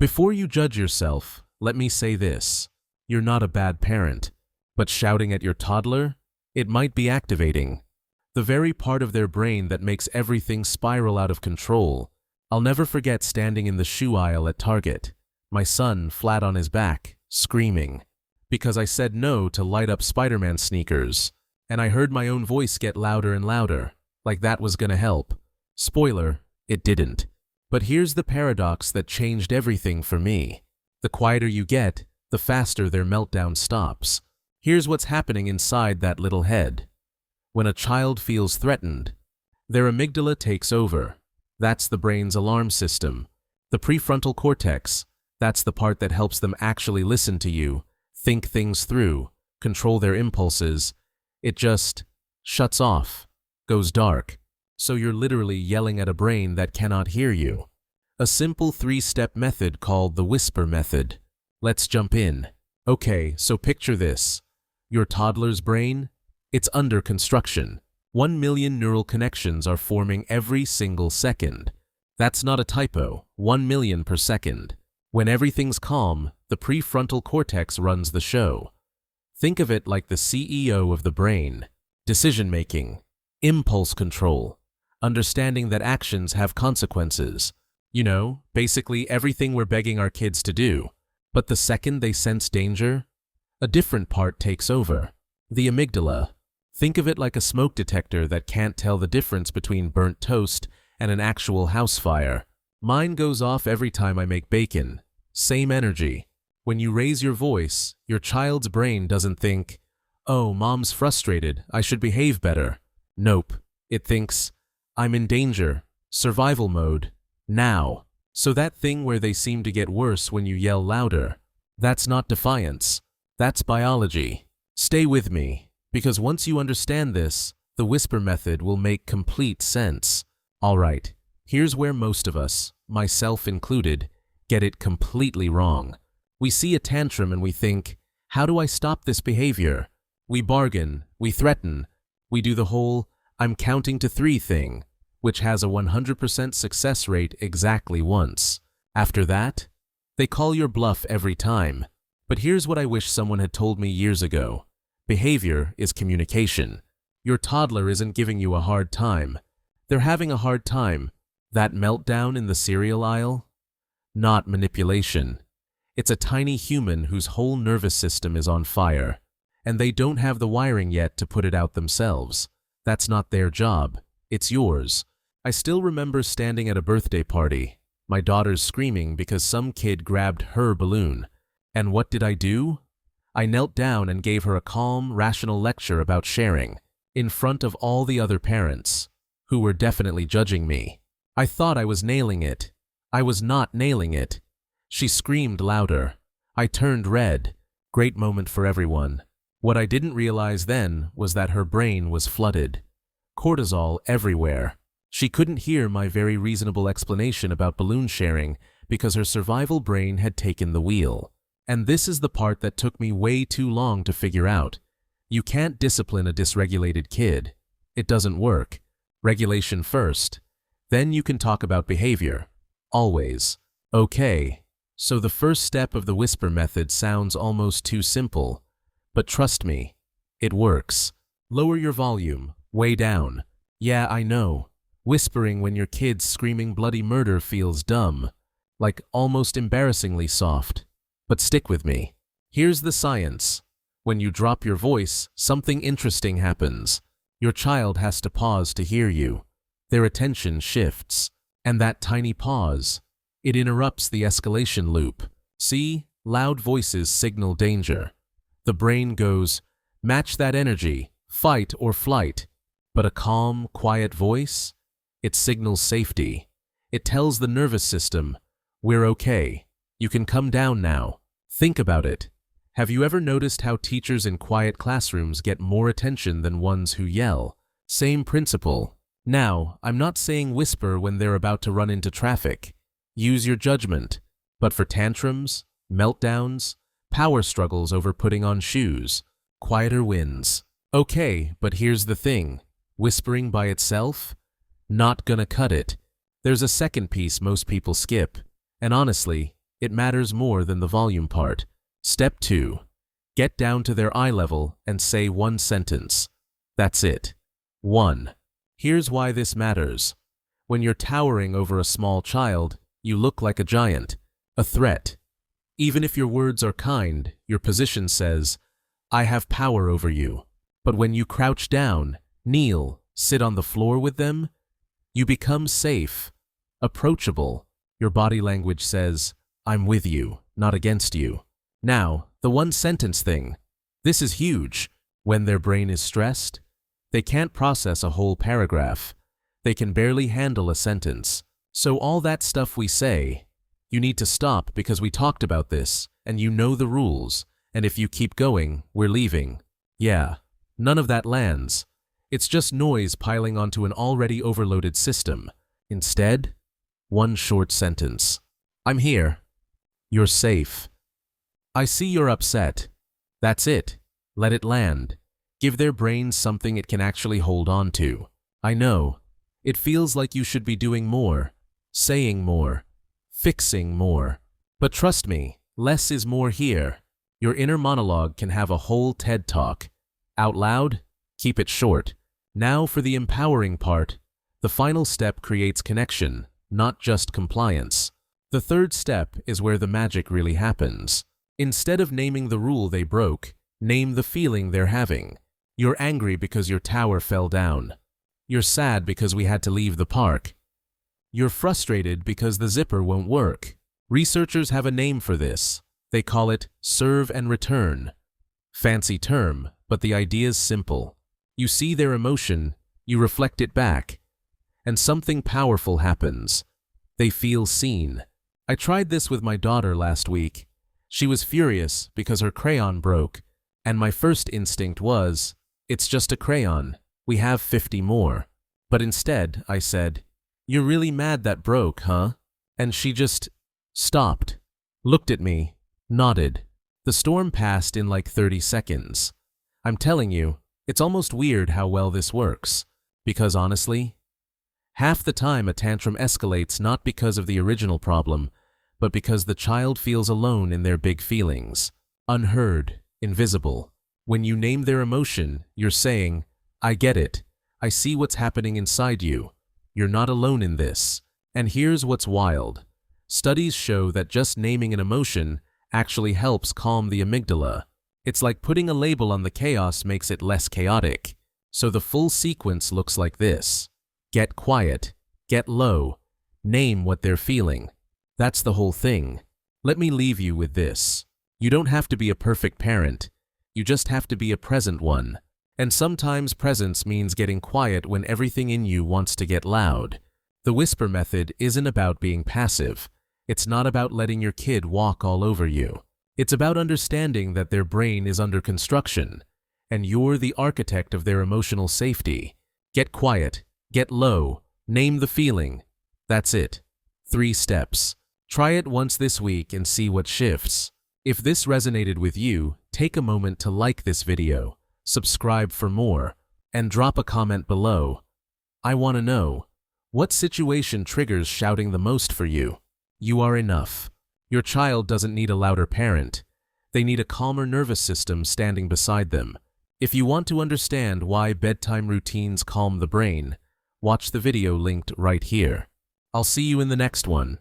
Before you judge yourself, let me say this. You're not a bad parent, but shouting at your toddler? It might be activating the very part of their brain that makes everything spiral out of control. I'll never forget standing in the shoe aisle at Target, my son flat on his back, screaming, because I said no to light-up Spider-Man sneakers, and I heard my own voice get louder and louder, like that was gonna help. Spoiler, it didn't. But here's the paradox that changed everything for me. The quieter you get, the faster their meltdown stops. Here's what's happening inside that little head. When a child feels threatened, their amygdala takes over. That's the brain's alarm system. The prefrontal cortex, that's the part that helps them actually listen to you, think things through, control their impulses. It just shuts off, goes dark. So you're literally yelling at a brain that cannot hear you. A simple 3-step method called the whisper method. Let's jump in. Okay, so picture this. Your toddler's brain? It's under construction. 1 million neural connections are forming every single second. That's not a typo, 1 million per second. When everything's calm, the prefrontal cortex runs the show. Think of it like the CEO of the brain. Decision-making, impulse control, understanding that actions have consequences. You know, basically everything we're begging our kids to do. But the second they sense danger, a different part takes over. The amygdala. Think of it like a smoke detector that can't tell the difference between burnt toast and an actual house fire. Mine goes off every time I make bacon. Same energy. When you raise your voice, your child's brain doesn't think, "Oh, mom's frustrated, I should behave better." Nope. It thinks, "I'm in danger, survival mode, now." So that thing where they seem to get worse when you yell louder, that's not defiance. That's biology. Stay with me, because once you understand this, the whisper method will make complete sense. Alright, here's where most of us, myself included, get it completely wrong. We see a tantrum and we think, how do I stop this behavior? We bargain, we threaten, we do the whole, "I'm counting to 3" thing, which has a 100% success rate exactly once. After that, they call your bluff every time. But here's what I wish someone had told me years ago. Behavior is communication. Your toddler isn't giving you a hard time. They're having a hard time. That meltdown in the cereal aisle? Not manipulation. It's a tiny human whose whole nervous system is on fire, and they don't have the wiring yet to put it out themselves. That's not their job. It's yours. I still remember standing at a birthday party, my daughter's screaming because some kid grabbed her balloon. And what did I do? I knelt down and gave her a calm, rational lecture about sharing, in front of all the other parents, who were definitely judging me. I thought I was nailing it. I was not nailing it. She screamed louder. I turned red. Great moment for everyone. What I didn't realize then was that her brain was flooded. Cortisol everywhere. She couldn't hear my very reasonable explanation about balloon sharing because her survival brain had taken the wheel. And this is the part that took me way too long to figure out. You can't discipline a dysregulated kid. It doesn't work. Regulation first. Then you can talk about behavior. Always. Okay, so the first step of the whisper method sounds almost too simple. But trust me, it works. Lower your volume, way down. Yeah, I know. Whispering when your kid's screaming bloody murder feels dumb. Like almost embarrassingly soft. But stick with me. Here's the science. When you drop your voice, something interesting happens. Your child has to pause to hear you. Their attention shifts. And that tiny pause, it interrupts the escalation loop. See, loud voices signal danger. The brain goes, match that energy, fight or flight. But a calm, quiet voice? It signals safety. It tells the nervous system, we're okay. You can come down now. Think about it. Have you ever noticed how teachers in quiet classrooms get more attention than ones who yell? Same principle. Now, I'm not saying whisper when they're about to run into traffic. Use your judgment. But for tantrums, meltdowns, power struggles over putting on shoes, quieter wins. Okay, but here's the thing. Whispering by itself? Not gonna cut it. There's a second piece most people skip. And honestly, It matters more than the volume part. Step 2. Get down to their eye level and say one sentence. That's it. 1. Here's why this matters. When you're towering over a small child, you look like a giant, a threat. Even if your words are kind, your position says, I have power over you. But when you crouch down, kneel, sit on the floor with them, you become safe, approachable. Your body language says, I'm with you, not against you. Now, the one sentence thing. This is huge. When their brain is stressed, they can't process a whole paragraph. They can barely handle a sentence. So all that stuff we say, you need to stop because we talked about this, and you know the rules, and if you keep going, we're leaving. Yeah, none of that lands. It's just noise piling onto an already overloaded system. Instead, one short sentence. I'm here. You're safe. I see you're upset. That's it. Let it land. Give their brains something it can actually hold on to. I know. It feels like you should be doing more, saying more, fixing more. But trust me, less is more here. Your inner monologue can have a whole TED Talk. Out loud, keep it short. Now for the empowering part. The final step creates connection, not just compliance. The third step is where the magic really happens. Instead of naming the rule they broke, name the feeling they're having. You're angry because your tower fell down. You're sad because we had to leave the park. You're frustrated because the zipper won't work. Researchers have a name for this. They call it serve and return. Fancy term, but the idea's simple. You see their emotion, you reflect it back, and something powerful happens. They feel seen. I tried this with my daughter last week. She was furious because her crayon broke, and my first instinct was, it's just a crayon. We have 50 more. But instead, I said, you're really mad that broke, huh? And she just stopped, looked at me, nodded. The storm passed in like 30 seconds. I'm telling you, it's almost weird how well this works. Because honestly, half the time a tantrum escalates not because of the original problem, but because the child feels alone in their big feelings, unheard, invisible. When you name their emotion, you're saying, I get it. I see what's happening inside you. You're not alone in this. And here's what's wild. Studies show that just naming an emotion actually helps calm the amygdala. It's like putting a label on the chaos makes it less chaotic. So the full sequence looks like this. Get quiet, get low, name what they're feeling. That's the whole thing. Let me leave you with this. You don't have to be a perfect parent. You just have to be a present one. And sometimes presence means getting quiet when everything in you wants to get loud. The whisper method isn't about being passive. It's not about letting your kid walk all over you. It's about understanding that their brain is under construction, and you're the architect of their emotional safety. Get quiet, get low, name the feeling. That's it. 3 steps. Try it once this week and see what shifts. If this resonated with you, take a moment to like this video, subscribe for more, and drop a comment below. I want to know, what situation triggers shouting the most for you? You are enough. Your child doesn't need a louder parent. They need a calmer nervous system standing beside them. If you want to understand why bedtime routines calm the brain, watch the video linked right here. I'll see you in the next one.